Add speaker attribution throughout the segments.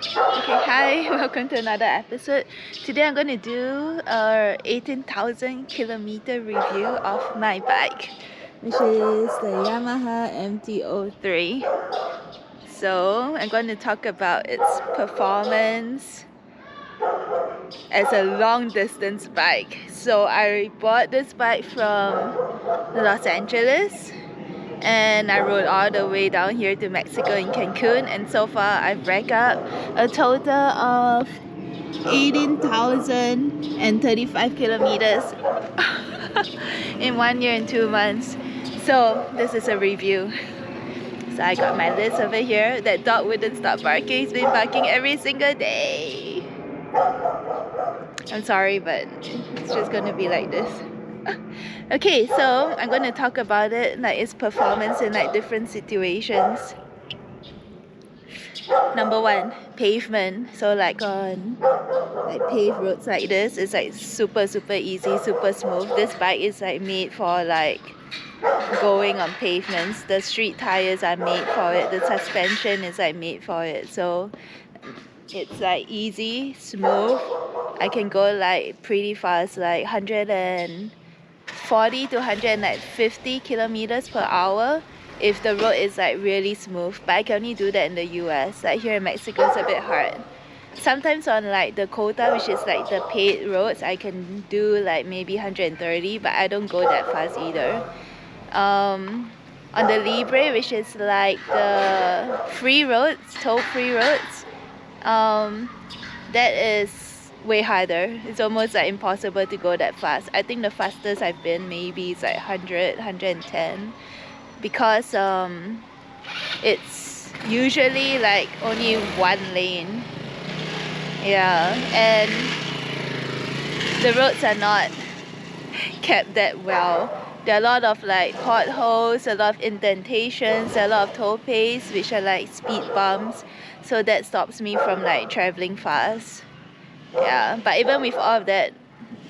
Speaker 1: Okay, hi, welcome to another episode. Today I'm going to do a 18,000 kilometer review of my bike, which is the Yamaha mt-03. So I'm going to talk about its performance as a long distance bike. So I bought this bike from Los Angeles and I rode all the way down here to Mexico in Cancun, and so far I've racked up a total of 18,035 kilometers in 1 year and 2 months. So this is a review. So I got my list over here. That dog wouldn't stop barking. He's been barking every single day. I'm sorry, but it's just gonna be like this. Okay, so I'm gonna talk about it, like its performance in like different situations. Number one, pavement. So like on like paved roads like this, it's like super easy, super smooth. This bike is like made for like going on pavements. The street tires are made for it. The suspension is like made for it. So it's like easy, smooth. I can go like pretty fast, like 140 to 150 kilometers per hour if the road is like really smooth. But I can only do that in the US. Like here in Mexico, it's a bit hard. Sometimes on like the Kota, which is like the paved roads, I can do like maybe 130, but I don't go that fast either. On the Libre, which is like the free roads, toll-free roads, that is way harder. It's almost like impossible to go that fast. I think the fastest I've been maybe is like 100, 110, because it's usually like only one lane. Yeah, and the roads are not kept that well. There are a lot of like potholes, a lot of indentations, a lot of toll-pays, which are like speed bumps. So that stops me from like traveling fast. Yeah, but even with all of that,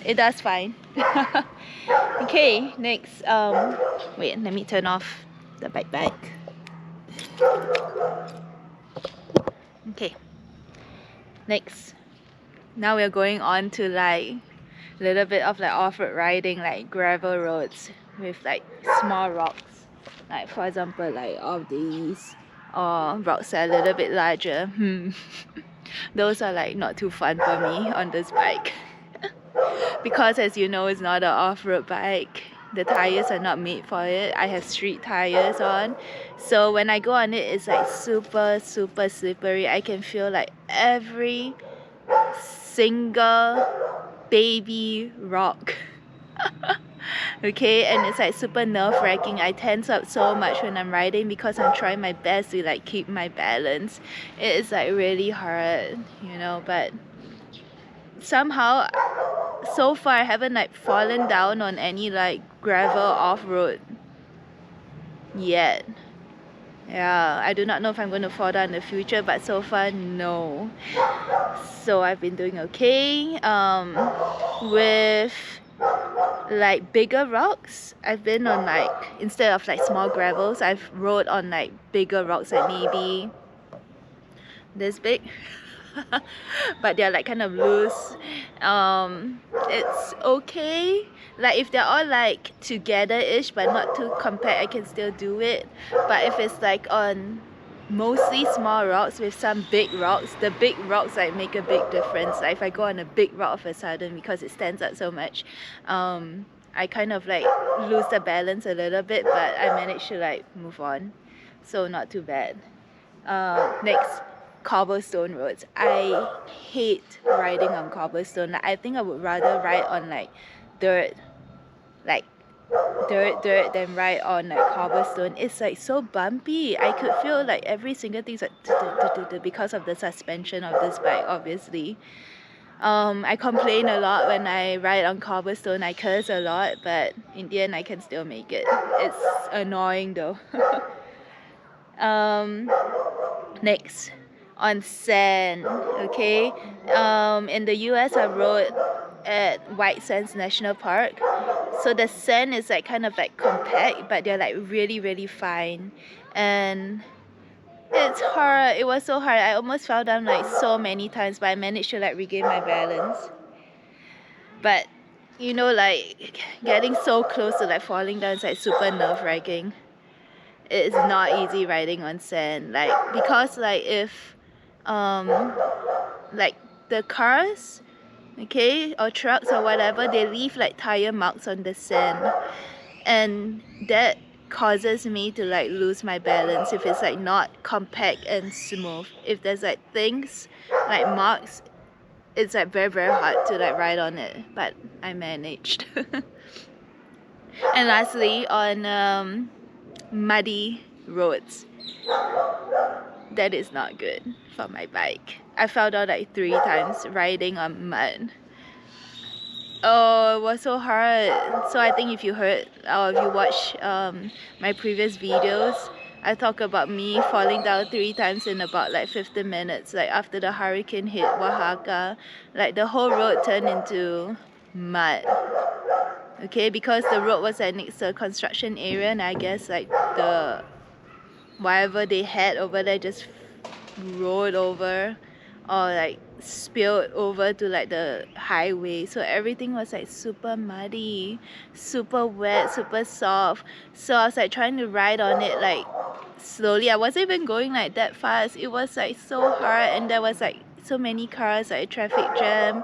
Speaker 1: it does fine. Okay, next, wait, let me turn off the back. Okay, next. Now we're going on to like a little bit of like off-road riding, like gravel roads with like small rocks. Like for example, like all of these, or rocks that are a little bit larger. Those are like not too fun for me on this bike. Because as you know, it's not an off-road bike. The tires are not made for it. I have street tires on. So when I go on it, it's like super slippery. I can feel like every single baby rock. Okay, and it's like super nerve-wracking. I tense up so much when I'm riding because I'm trying my best to like keep my balance. It is like really hard, you know, but somehow so far I haven't like fallen down on any like gravel off-road yet. Yeah, I do not know if I'm going to fall down in the future, but so far no. So I've been doing okay. With like bigger rocks, I've been on like, instead of like small gravels, I've rode on like bigger rocks, like maybe this big. But they're like kind of loose. It's okay. Like if they're all like together-ish but not too compact, I can still do it. But if it's like on mostly small rocks with some big rocks, the big rocks like make a big difference. Like if I go on a big rock of a sudden, because it stands out so much, I kind of like lose the balance a little bit, but I managed to like move on, so not too bad. Next, cobblestone roads. I hate riding on cobblestone. Like, I think I would rather ride on like dirt, like dirt than ride on like cobblestone. It's like so bumpy. I could feel like every single thing's like because of the suspension of this bike, obviously. I complain a lot when I ride on cobblestone. I curse a lot, but in the end I can still make it. It's annoying though. Next, on sand. Okay, in the US I rode at White Sands National Park. So the sand is like kind of like compact, but they're like really fine. And It's hard. It was so hard. I almost fell down like so many times, but I managed to like regain my balance. But you know, like getting so close to like falling down is like super nerve-wracking. It's not easy riding on sand, like because like if like the cars, okay, or trucks or whatever, they leave like tire marks on the sand, and that causes me to like lose my balance if it's like not compact and smooth. If there's like things like marks, it's like very hard to like ride on it, but I managed. And lastly, on muddy roads, that is not good for my bike. I fell down like 3 times riding on mud. Oh, it was so hard. So I think if you heard or if you watch my previous videos, I talk about me falling down 3 times in about like 15 minutes. Like after the hurricane hit Oaxaca, like the whole road turned into mud. Okay, because the road was like next to a construction area, and I guess like the whatever they had over there just rolled over or like spilled over to like the highway, so everything was like super muddy, super wet, super soft. So I was like trying to ride on it like slowly. I wasn't even going like that fast. It was like so hard, and there was like so many cars, like traffic jam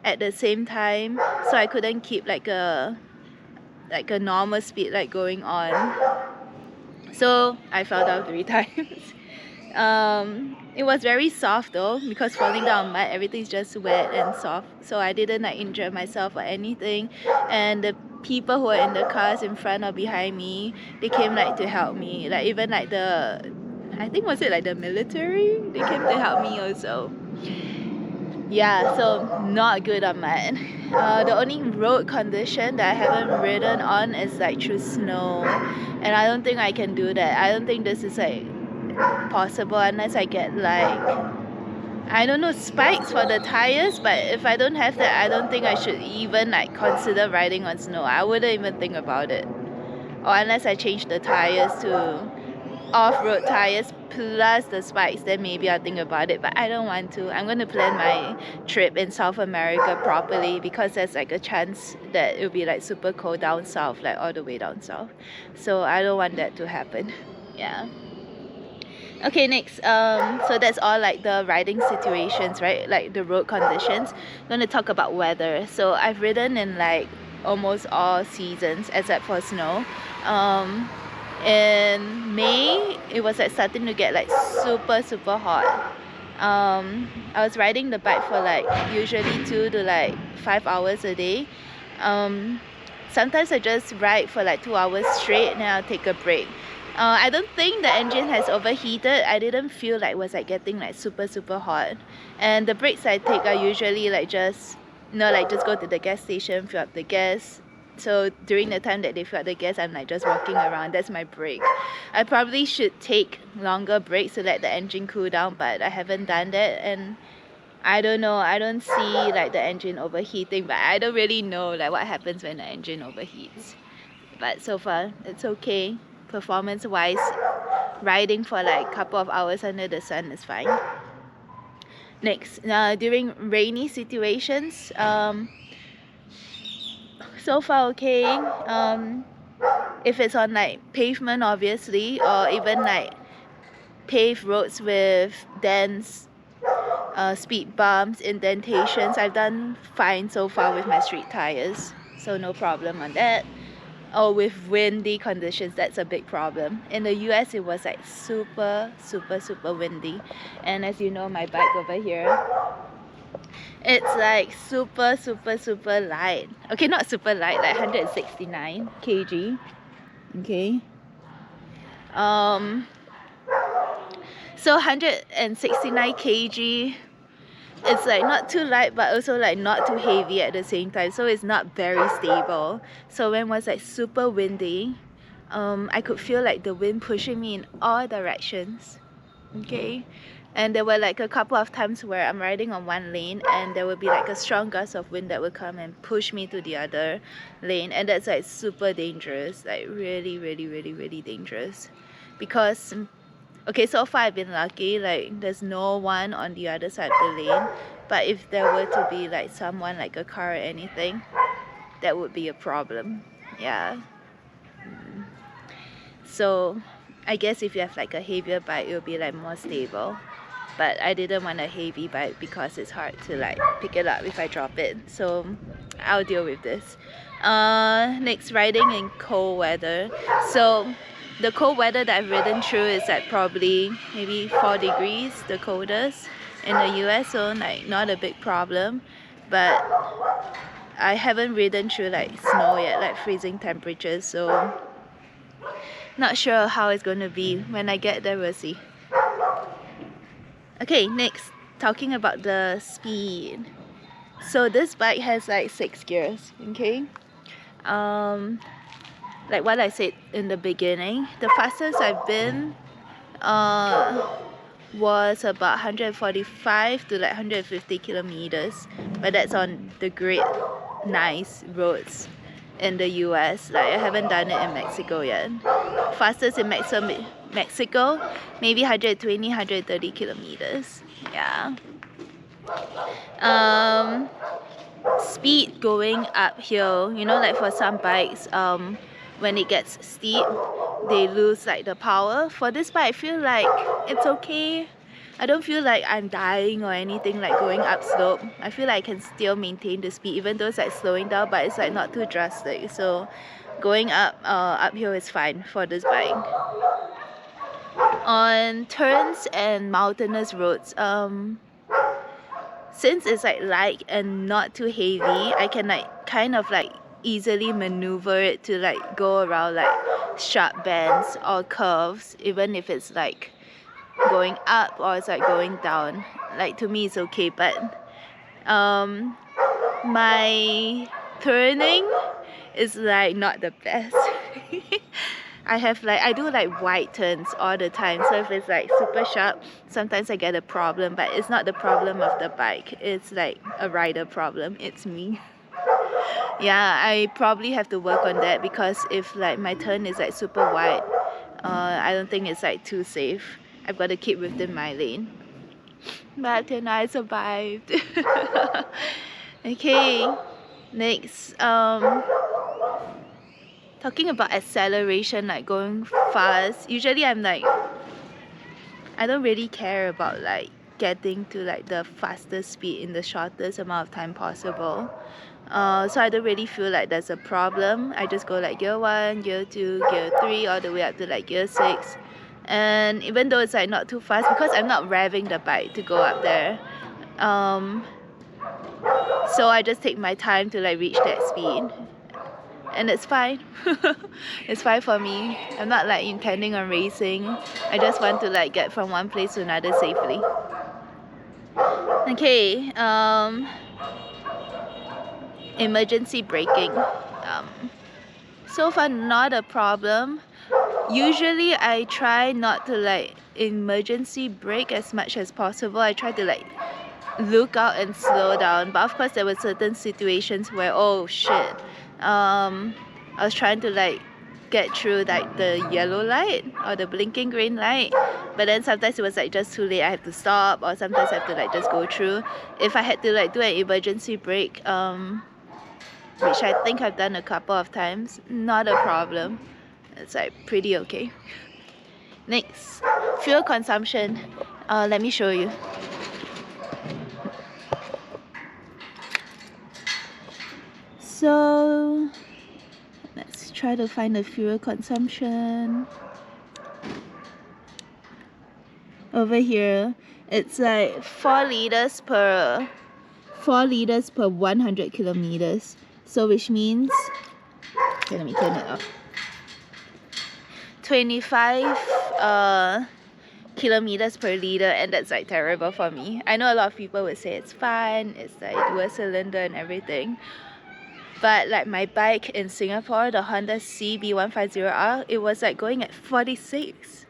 Speaker 1: at the same time, so I couldn't keep like a normal speed like going on. So I fell down 3 times. It was very soft though, because falling down mud, everything's just wet and soft, so I didn't like injure myself or anything. And the people who were in the cars in front or behind me, they came like to help me, like even like I think was it like the military, they came to help me also. Yeah, so not good on mud. The only road condition that I haven't ridden on is like through snow, and I don't think I can do that. I don't think this is like possible unless I get like, I don't know, spikes for the tires. But if I don't have that, I don't think I should even like consider riding on snow. I wouldn't even think about it, or unless I change the tires to off-road tires plus the spikes, then maybe I'll think about it, but I don't want to. I'm going to plan my trip in South America properly, because there's like a chance that it'll be like super cold down south, like all the way down south, so I don't want that to happen. Yeah. Okay, next, so that's all like the riding situations, right? Like the road conditions. I'm going to talk about weather. So I've ridden in like almost all seasons except for snow. In May, it was like starting to get like super hot. I was riding the bike for like usually 2 to like 5 hours a day. Sometimes I just ride for like 2 hours straight, and then I'll take a break. I don't think the engine has overheated. I didn't feel like it was like getting like super hot. And the breaks I take are usually like just, you know, like just go to the gas station, fill up the gas. So during the time that they fill up the gas, I'm like just walking around. That's my break. I probably should take longer breaks to let the engine cool down, but I haven't done that, and I don't know, I don't see like the engine overheating, but I don't really know like what happens when the engine overheats. But so far it's okay. Performance wise, riding for like a couple of hours under the sun is fine. Next, during rainy situations, so far okay. If it's on like pavement obviously, or even like paved roads with dense speed bumps, indentations, I've done fine so far with my street tires, so no problem on that. Or with windy conditions, that's a big problem. In the US, it was like super windy, and as you know, my bike over here, it's like super light. Okay, not super light, like 169 kg. Okay, so 169 kg, it's like not too light but also like not too heavy at the same time, so it's not very stable. So when it was like super windy, I could feel like the wind pushing me in all directions. Okay, and there were like a couple of times where I'm riding on one lane and there would be like a strong gust of wind that would come and push me to the other lane, and that's like super dangerous, like really dangerous, because Okay, so far I've been lucky, like there's no one on the other side of the lane. But if there were to be like someone, like a car or anything, that would be a problem. Yeah. So I guess if you have like a heavier bike, it will be like more stable. But I didn't want a heavy bike because it's hard to like pick it up if I drop it. So I'll deal with this. Next, riding in cold weather. So the cold weather that I've ridden through is at probably maybe 4 degrees, the coldest in the US, so like not a big problem. But I haven't ridden through like snow yet, like freezing temperatures, so not sure how it's going to be. When I get there, we'll see. Okay, next, talking about the speed. So this bike has like 6 gears, okay? Like what I said in the beginning, the fastest I've been was about 145 to like 150 kilometers, but that's on the great nice roads in the US. Like I haven't done it in Mexico yet. Fastest in Mexico, maybe 120, 130 kilometers. Yeah. Speed going uphill, you know, like for some bikes, when it gets steep, they lose like the power. For this bike, I feel like it's okay. I don't feel like I'm dying or anything like going up slope. I feel like I can still maintain the speed even though it's like slowing down, but it's like not too drastic. So going uphill is fine for this bike. On turns and mountainous roads, since it's like light and not too heavy, I can like kind of like easily maneuver it to like go around like sharp bends or curves, even if it's like going up or it's like going down. Like to me it's okay, but my turning is like not the best. I do like wide turns all the time, so if it's like super sharp, sometimes I get a problem, but it's not the problem of the bike, it's like a rider problem, it's me. Yeah, I probably have to work on that, because if like my turn is like super wide, I don't think it's like too safe. I've got to keep within my lane. But then I survived. Okay, next, talking about acceleration, like going fast. Usually I'm like, I don't really care about like getting to like the fastest speed in the shortest amount of time possible. So I don't really feel like there's a problem. I just go like gear 1, gear 2, gear 3, all the way up to like gear 6. And even though it's like not too fast, because I'm not revving the bike to go up there, so I just take my time to like reach that speed. And it's fine. It's fine for me. I'm not like intending on racing. I just want to like get from one place to another safely. Okay, emergency braking. So far not a problem. Usually I try not to like emergency brake as much as possible. I try to like look out and slow down, but of course there were certain situations where, oh shit, I was trying to like get through like the yellow light or the blinking green light, but then sometimes it was like just too late, I have to stop, or sometimes I have to like just go through. If I had to like do an emergency brake, which I think I've done a couple of times, not a problem. It's like pretty okay. Next, fuel consumption. Let me show you. So let's try to find the fuel consumption. Over here, it's like 4 liters per 100 kilometers. So which means, okay, let me turn it off. 25 kilometers per liter, and that's like terrible for me. I know a lot of people would say it's fine, it's like dual cylinder and everything. But like my bike in Singapore, the Honda CB150R, it was like going at 46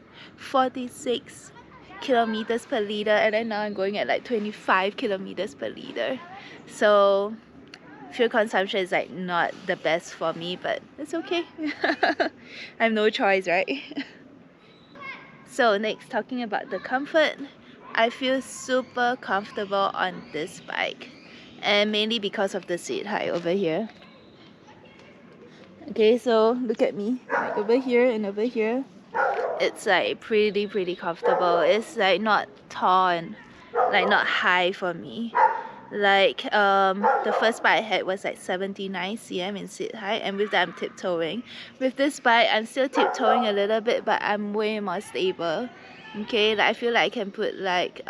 Speaker 1: kilometers per liter, and then now I'm going at like 25 kilometers per liter. So fuel consumption is like not the best for me, but it's okay. I have no choice, right? So next, talking about the comfort, I feel super comfortable on this bike, and mainly because of the seat height over here. Okay, so look at me, like over here and over here. It's like pretty comfortable. It's like not tall and like not high for me. Like the first bike I had was like 79 cm in seat height, and with that I'm tiptoeing. With this bike I'm still tiptoeing a little bit, but I'm way more stable. Okay, like I feel like I can put like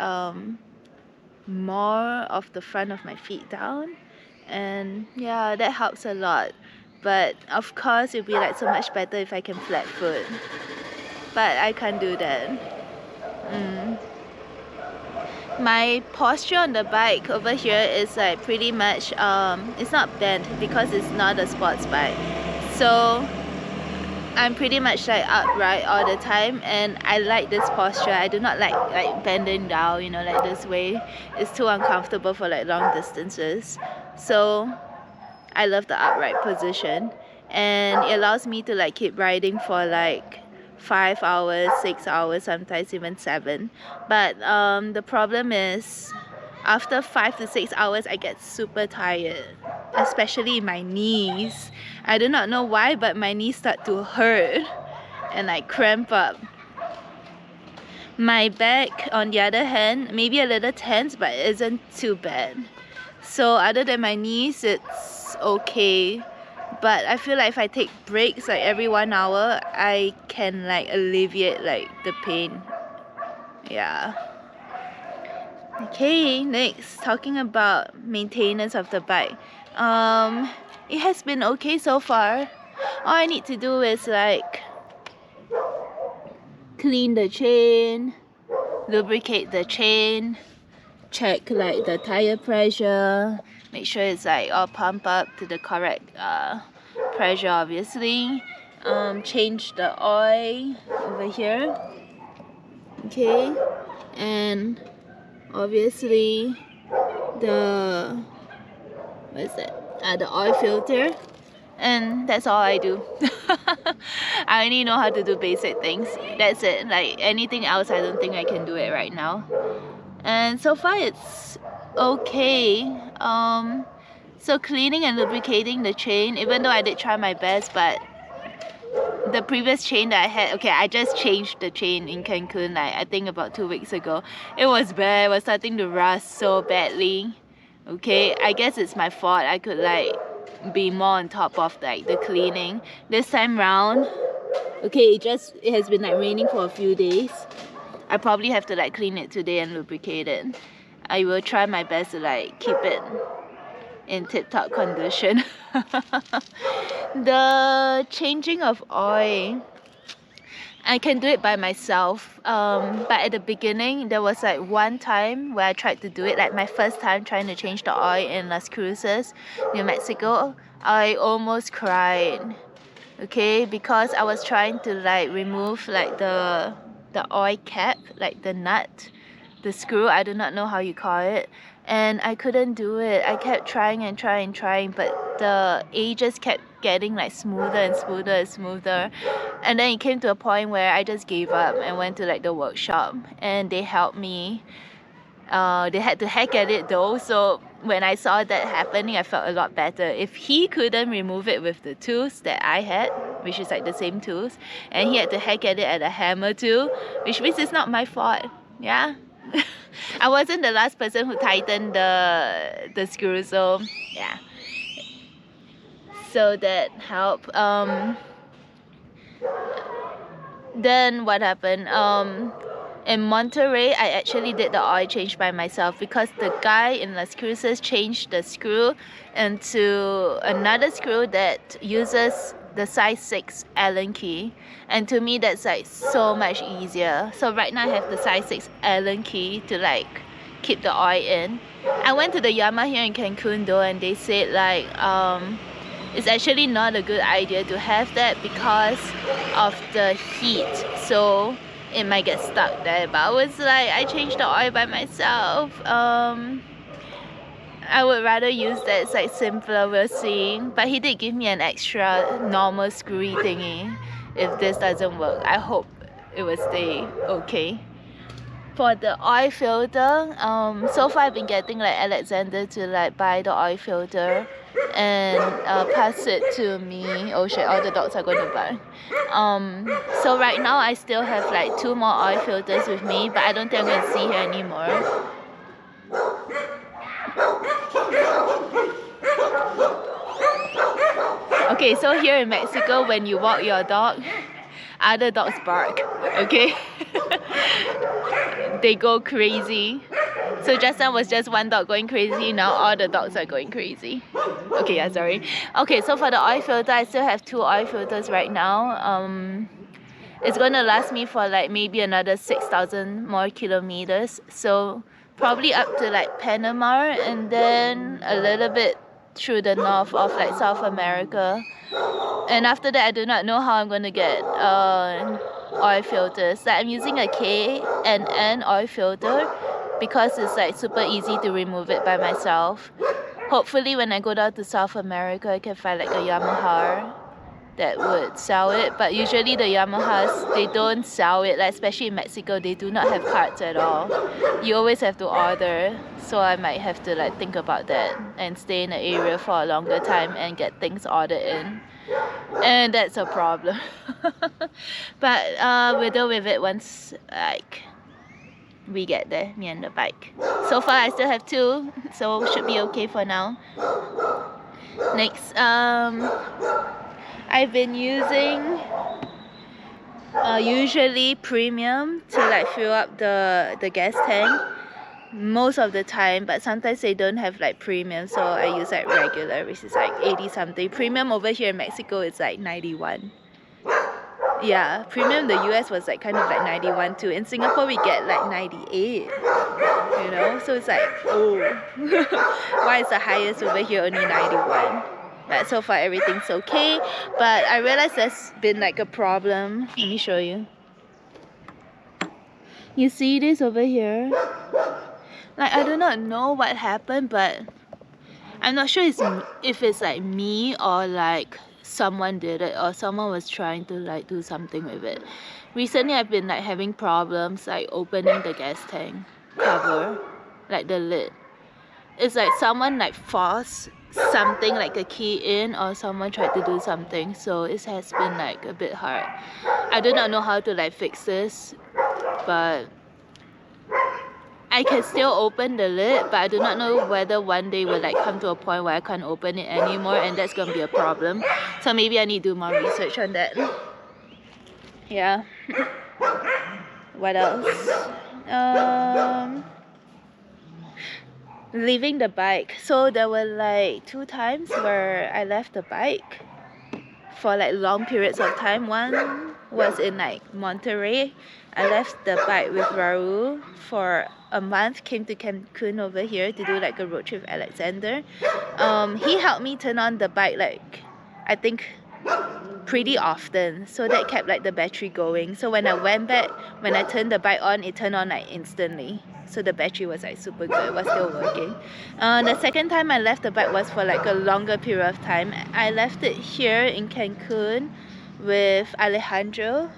Speaker 1: more of the front of my feet down, and yeah, that helps a lot. But of course it'd be like so much better if I can flat foot, but I can't do that. My posture on the bike over here is like pretty much it's not bent because it's not a sports bike, so I'm pretty much like upright all the time, and I like this posture. I do not like bending down, you know, like this way. It's too uncomfortable for like long distances, so I love the upright position, and it allows me to like keep riding for like 5 hours, 6 hours, sometimes even 7. But the problem is after 5 to 6 hours I get super tired, especially my knees. I do not know why, but my knees start to hurt and like cramp up. My back, on the other hand, maybe a little tense, but it isn't too bad. So other than my knees, it's okay. But I feel like if I take breaks like every 1 hour, I can like alleviate like the pain. Yeah. Okay, next, talking about maintenance of the bike. It has been okay so far. All I need to do is like clean the chain, lubricate the chain, check like the tire pressure, make sure it's like all pumped up to the correct pressure, obviously. Change the oil over here. Okay, and obviously the the oil filter, and that's all I do. I only know how to do basic things. That's it. Like anything else, I don't think I can do it right now. And so far it's okay. So cleaning and lubricating the chain, even though I did try my best, but the previous chain that I had, okay, I just changed the chain in Cancun, like I think about 2 weeks ago. It was bad. It was starting to rust so badly. Okay, I guess it's my fault. I could like be more on top of like the cleaning. This time round, okay, it has been like raining for a few days. I probably have to like clean it today and lubricate it. I will try my best to like keep it in tip-top condition. The changing of oil, I can do it by myself, but at the beginning there was like one time where I tried to do it, like my first time trying to change the oil in Las Cruces, New Mexico. I almost cried, okay, because I was trying to like remove like the oil cap, like the nut, the screw, I do not know how you call it, and I couldn't do it. I kept trying and trying, but the edges kept getting like smoother and smoother, and then it came to a point where I just gave up and went to like the workshop, and they helped me. They had to hack at it though, so when I saw that happening I felt a lot better. If he couldn't remove it with the tools that I had, which is like the same tools, and he had to hack at it at a hammer too, which means it's not my fault. Yeah. I wasn't the last person who tightened the screw, so yeah, so that helped. Then what happened, in Monterey I actually did the oil change by myself, because the guy in Las Cruces changed the screw into another screw that uses the size 6 Allen key, and to me that's like so much easier. So right now I have the size 6 Allen key to like keep the oil in. I went to the Yamaha here in Cancun though, and they said like it's actually not a good idea to have that because of the heat, so it might get stuck there. But I was like, I changed the oil by myself. I would rather use that. It's like simpler, we'll see. But he did give me an extra normal screwy thingy if this doesn't work. I hope it will stay okay. For the oil filter, so far I've been getting like Alexander to like buy the oil filter and pass it to me. Oh shit, all the dogs are going to bark. So right now I still have like 2 more oil filters with me, but I don't think I'm going to see her anymore. Okay, so here in Mexico, when you walk your dog, other dogs bark, okay? They go crazy. So just now was just one dog going crazy, now all the dogs are going crazy. Okay, yeah, sorry. Okay, so for the oil filter, I still have 2 oil filters right now. It's gonna last me for like maybe another 6,000 more kilometers. So probably up to like Panama and then a little bit through the north of like South America. And after that, I do not know how I'm gonna get oil filters. Like I'm using a K&N oil filter because it's like super easy to remove it by myself. Hopefully when I go down to South America, I can find like a Yamaha that would sell it, but usually the Yamahas, they don't sell it, like especially in Mexico, they do not have carts at all. You always have to order, so I might have to like think about that and stay in the area for a longer time and get things ordered in, and that's a problem. But we'll deal with it once like we get there, me and the bike. So far I still have 2, so should be okay for now. Next, I've been using usually premium to like fill up the gas tank most of the time, but sometimes they don't have like premium, so I use like regular, which is like 80 something. Premium over here in Mexico is like 91. Yeah, premium in the US was like kind of like 91 too. In Singapore we get like 98, you know, so it's like, oh, why is the highest over here only 91? But so far everything's okay, but I realized there's been like a problem. Let me show you. You see this over here? Like I do not know what happened, but I'm not sure if it's like me or like someone did it or someone was trying to like do something with it. Recently I've been like having problems like opening the gas tank cover, like the lid. It's like someone like forced something like a key in, or someone tried to do something, so it has been like a bit hard. I do not know how to like fix this, but I can still open the lid, but I do not know whether one day will like come to a point where I can't open it anymore, and that's gonna be a problem. So maybe I need to do more research on that. Yeah. What else? Leaving the bike. So there were like 2 times where I left the bike for like long periods of time. One was in like Monterey. I left the bike with Raul for a month, came to Cancun over here to do like a road trip with Alexander. He helped me turn on the bike like, I think, pretty often, so that kept like the battery going. So when I went back, when I turned the bike on, it turned on like instantly, so the battery was like super good, it was still working. The second time I left the bike was for like a longer period of time. I left it here in Cancun with Alejandro,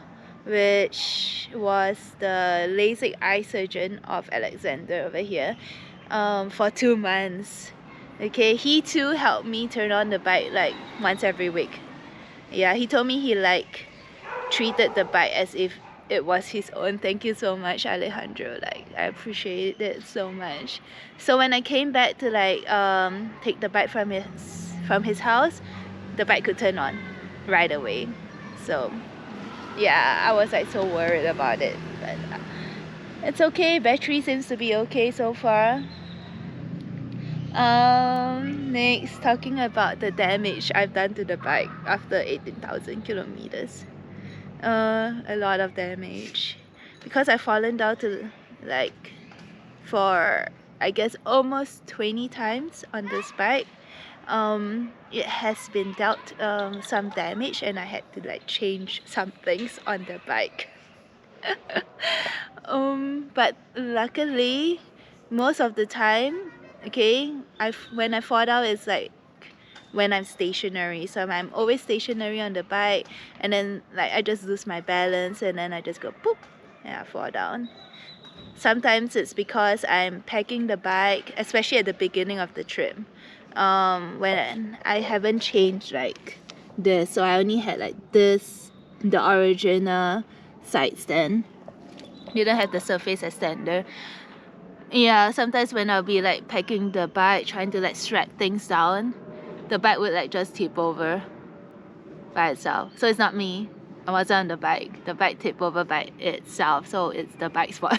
Speaker 1: which was the LASIK eye surgeon of Alexander over here, for 2 months. Okay, he too helped me turn on the bike like once every week. Yeah, he told me he like treated the bike as if it was his own. Thank you so much, Alejandro. Like I appreciate it so much. So when I came back to like take the bike from his house, the bike could turn on right away. So yeah, I was like so worried about it, but it's okay. Battery seems to be okay so far. Next, talking about the damage I've done to the bike after 18,000 kilometers. A lot of damage because I've fallen down to like for I guess almost 20 times on this bike. It has been dealt some damage, and I had to like change some things on the bike. But luckily most of the time, okay, when I fall down, it's like when I'm stationary. So I'm always stationary on the bike, and then like I just lose my balance, and then I just go poop and I fall down. Sometimes it's because I'm packing the bike, especially at the beginning of the trip, when I haven't changed like this. So I only had like this, the original side stand. Didn't have the surface extender. Yeah, sometimes when I'll be like packing the bike, trying to like strap things down, the bike would like just tip over by itself. So it's not me. I wasn't on the bike. The bike tipped over by itself. So it's the bike's fault.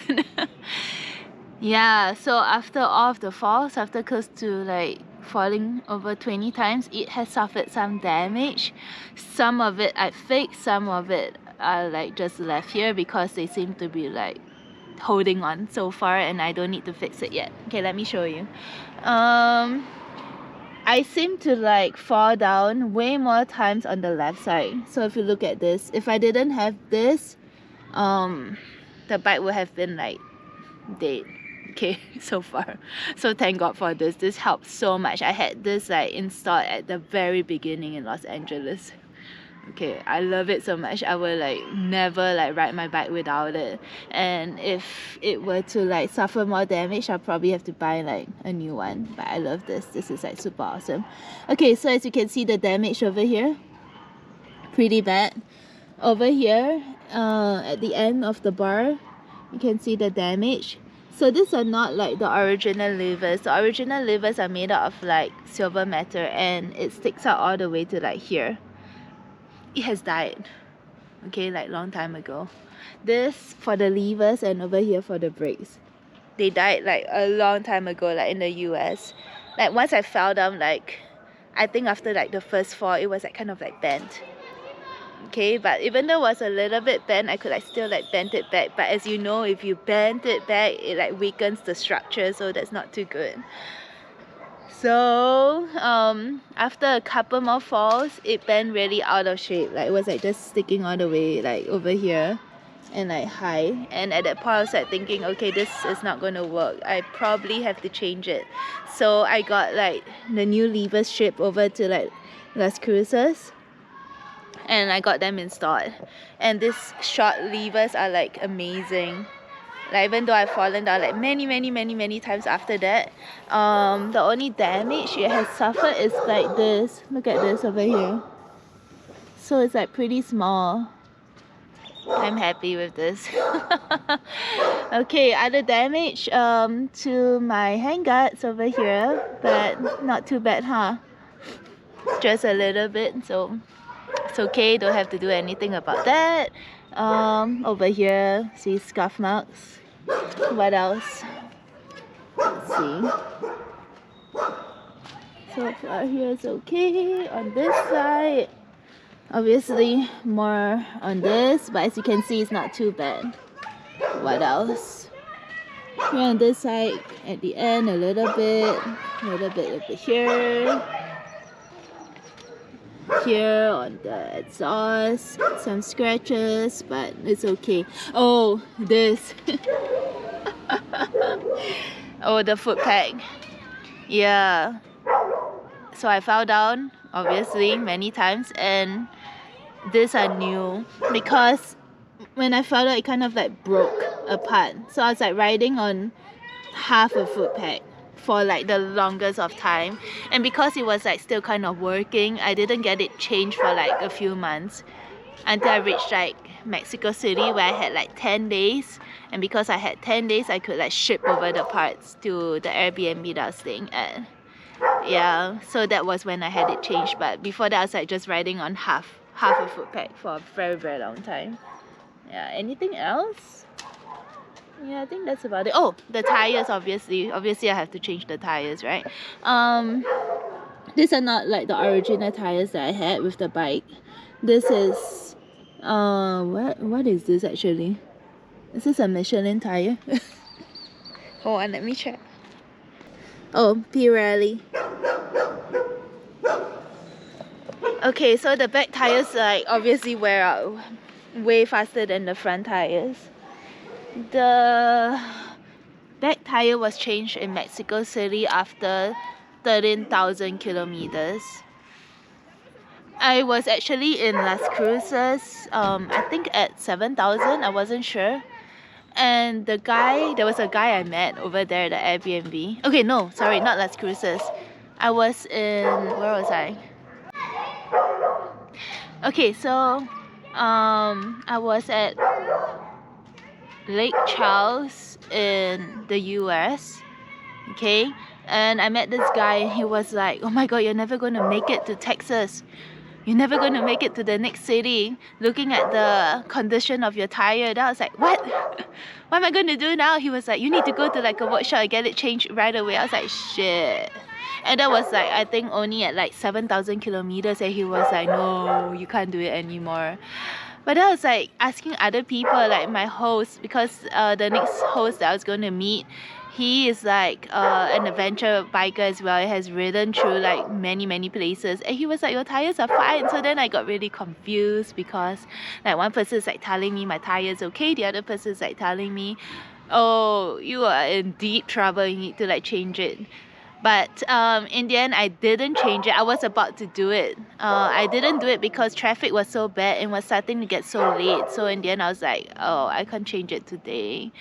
Speaker 1: Yeah, so after all of the falls, after close to like falling over 20 times, it has suffered some damage. Some of it I fixed, some of it I like just left here because they seem to be like holding on so far and I don't need to fix it yet. Okay, let me show you. I seem to like fall down way more times on the left side. So if you look at this, if I didn't have this, the bike would have been like dead. Okay, so far. So thank God for this. This helped so much. I had this like installed at the very beginning in Los Angeles. Okay, I love it so much. I will like never like ride my bike without it. And if it were to like suffer more damage, I'll probably have to buy like a new one. But I love this. This is like super awesome. Okay, so as you can see the damage over here, pretty bad. Over here, at the end of the bar, you can see the damage. So these are not like the original levers. The original levers are made out of like silver metal and it sticks out all the way to like here. It has died, okay, like long time ago. This for the levers and over here for the brakes. They died like a long time ago, like in the US. Like once I fell down, like I think after like the first fall, it was like kind of like bent. Okay, but even though it was a little bit bent, I could like still like bend it back. But as you know, if you bend it back, it like weakens the structure, so that's not too good. So after a couple more falls, it bent really out of shape. Like it was like just sticking all the way like over here and like high. And at that point I was like thinking, okay, this is not going to work. I probably have to change it. So I got like the new levers shipped over to like Las Cruces, and I got them installed. And these short levers are like amazing. Like even though I've fallen down like many times after that, the only damage it has suffered is like this. Look at this over here. So it's like pretty small. I'm happy with this. Okay, other damage to my handguards over here, but not too bad, huh? Just a little bit, so it's okay, don't have to do anything about that. Over here, see scuff marks. What else? Let's see. So far here is okay. On this side, obviously more on this, but as you can see, it's not too bad. What else? Here on this side, at the end, a little bit over here. Here on the exhaust, some scratches, but it's okay. Oh, this. Oh, the foot peg. Yeah. So I fell down, obviously, many times, and these are new because when I fell down, it kind of like broke apart. So I was like riding on half a foot peg for like the longest of time, and because it was like still kind of working, I didn't get it changed for like a few months until I reached like Mexico City, where I had like 10 days, and because I had 10 days I could like ship over the parts to the Airbnb that I was staying at. Yeah, so that was when I had it changed, but before that I was like just riding on half a foot peg for a very long time. Yeah, anything else? Yeah, I think that's about it. Oh, the tires, obviously I have to change the tires, right? These are not like the original tires that I had with the bike. This is what is this actually? Is this a Michelin tire? Hold on, let me check. Oh, Pirelli. Okay, so the back tires like obviously wear out way faster than the front tires. The back tire was changed in Mexico City after 13,000 kilometers. I was actually in Las Cruces, I think at 7,000, I wasn't sure. And there was a guy I met over there at the Airbnb. Okay, no, sorry, not Las Cruces. I was in, where was I? Okay, so I was at Lake Charles in the US, okay? And I met this guy and he was like, oh my god, you're never gonna make it to Texas. You're never going to make it to the next city. Looking at the condition of your tire, and I was like, what? What am I going to do now? He was like, you need to go to like a workshop and get it changed right away. I was like, shit. And that was like, I think only at like 7,000 kilometers, and he was like, no, you can't do it anymore. But I was like asking other people, like my host, because the next host that I was going to meet, he is like an adventure biker as well. He has ridden through like many places, and he was like, your tires are fine. So then I got really confused, because like one person is like telling me my tires okay, the other person is like telling me, oh, you are in deep trouble, you need to like change it. But in the end, I didn't change it. I was about to do it. I didn't do it because traffic was so bad and was starting to get so late. So in the end, I was like, oh, I can't change it today.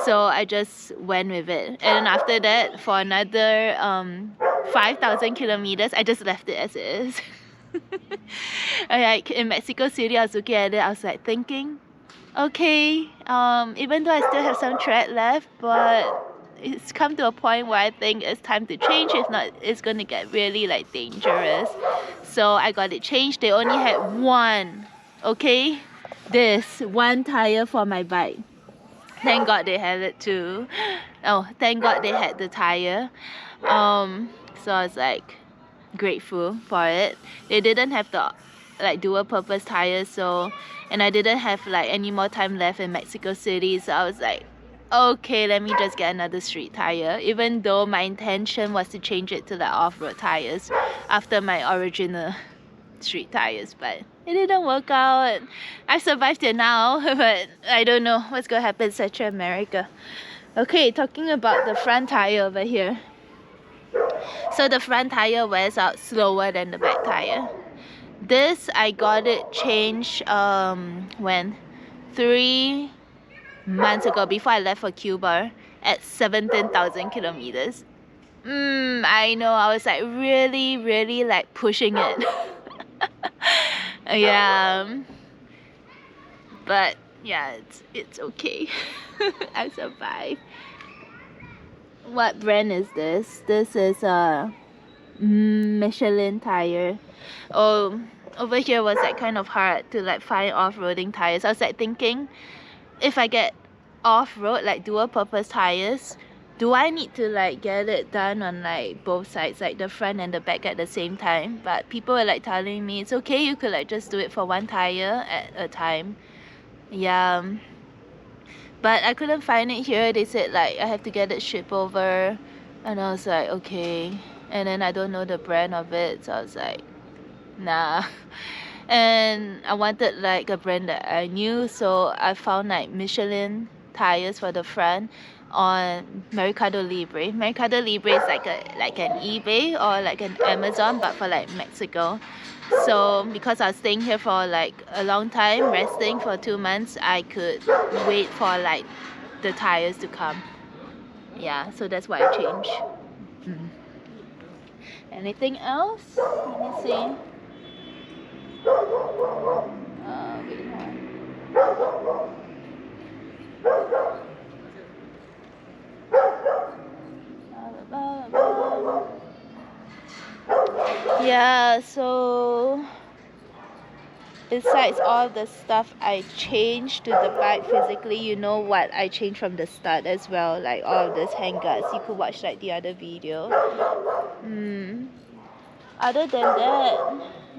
Speaker 1: So I just went with it. And then after that, for another 5,000 kilometers, I just left it as it is. Like in Mexico City, I was looking at it, I was like thinking, okay, even though I still have some tread left, but it's come to a point where I think it's time to change. If not, it's gonna get really like dangerous. So I got it changed. They only had one, okay, this one tire for my bike. Thank God they had it too. Oh, thank God they had the tire. So I was like grateful for it. They didn't have the like dual purpose tires, so, and I didn't have like any more time left in Mexico City, so I was like, okay, let me just get another street tire, even though my intention was to change it to the off-road tires after my original street tires, but it didn't work out. I survived it now, but I don't know what's gonna happen in Central America. Okay, talking about the front tire over here. So the front tire wears out slower than the back tire. This I got it changed when 3 months ago, before I left for Cuba, at 17,000 kilometers. I know, I was like really like pushing it. Yeah, but yeah, it's okay. I survived. What brand is this? This is a Michelin tire. Oh, over here was like kind of hard to like find off-roading tires. I was like thinking, if I get off-road like dual purpose tires, do I need to like get it done on like both sides, like the front and the back at the same time? But people were like telling me it's okay, you could like just do it for one tire at a time. Yeah, but I couldn't find it here. They said like I have to get it shipped over, and I was like, okay. And then I don't know the brand of it, so I was like, nah. And I wanted like a brand that I knew, so I found like Michelin tires for the front on Mercado Libre. Mercado Libre is like an eBay or like an Amazon, but for like Mexico. So because I was staying here for like a long time, resting for 2 months, I could wait for like the tires to come. Yeah, so that's why I changed. Anything else? Let me see. Wait, yeah, so besides all the stuff I changed to the bike physically, you know what I changed from the start as well, like all of this handguards. You could watch like the other video. Other than that,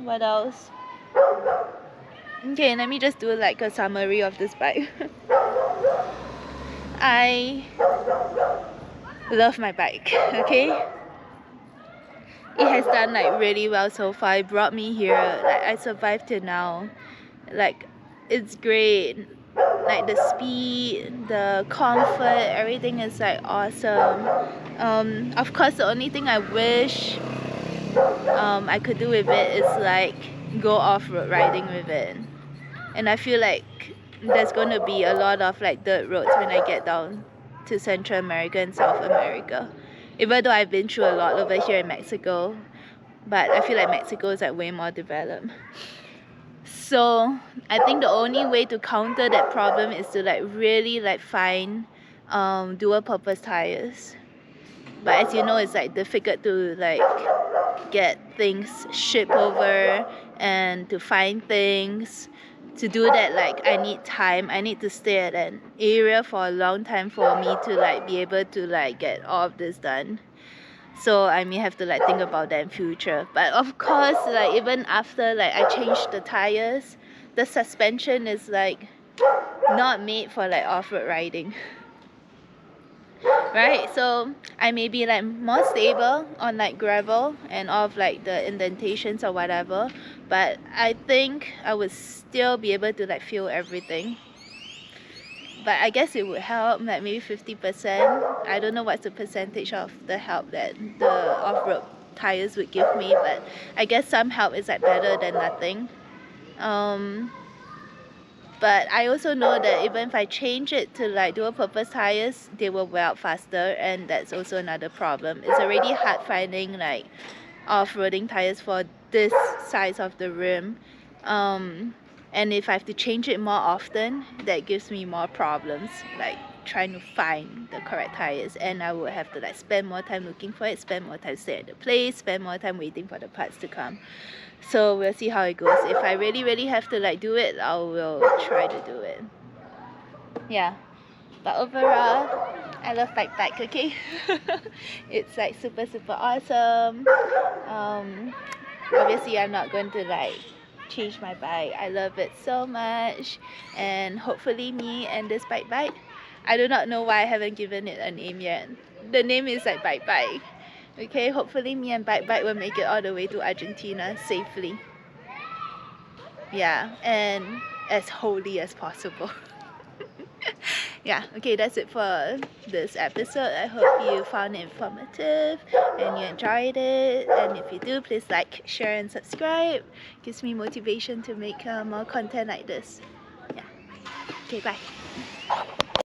Speaker 1: what else? Okay, let me just do like a summary of this bike. I love my bike, okay? It has done like really well so far. It brought me here, like I survived till now. Like it's great, like the speed, the comfort, everything is like awesome. Of course the only thing I wish I could do with it is like go off-road riding with it. And I feel like there's going to be a lot of like dirt roads when I get down to Central America and South America. Even though I've been through a lot over here in Mexico, but I feel like Mexico is like way more developed. So I think the only way to counter that problem is to like really like find dual purpose tires. But as you know, it's like difficult to like get things shipped over and to find things. To do that, like I need time. I need to stay at an area for a long time for me to like be able to like get all of this done. So I may have to like think about that in future. But of course, like even after like I changed the tires, the suspension is like not made for like off-road riding. Right, so I may be like more stable on like gravel and all of like the indentations or whatever, but I think I would still be able to like feel everything. But I guess it would help, like maybe 50%. I don't know what's the percentage of the help that the off-road tires would give me, but I guess some help is like better than nothing. But I also know that even if I change it to like dual purpose tires, they will wear out faster, and that's also another problem. It's already hard finding like off-roading tires for this size of the rim. And if I have to change it more often, that gives me more problems, like trying to find the correct tires, and I would have to like spend more time looking for it, spend more time staying at the place, spend more time waiting for the parts to come. So we'll see how it goes. If I really have to like do it, I will try to do it. Yeah, but overall I love bike, okay? It's like super awesome. Obviously I'm not going to like change my bike. I love it so much, and hopefully me and this bike, I do not know why I haven't given it a name yet. The name is like bike. Okay, hopefully me and bike will make it all the way to Argentina safely. Yeah, and as wholly as possible. Yeah, okay, that's it for this episode. I hope you found it informative and you enjoyed it. And if you do, please like, share, and subscribe. Gives me motivation to make more content like this. Yeah. Okay, bye.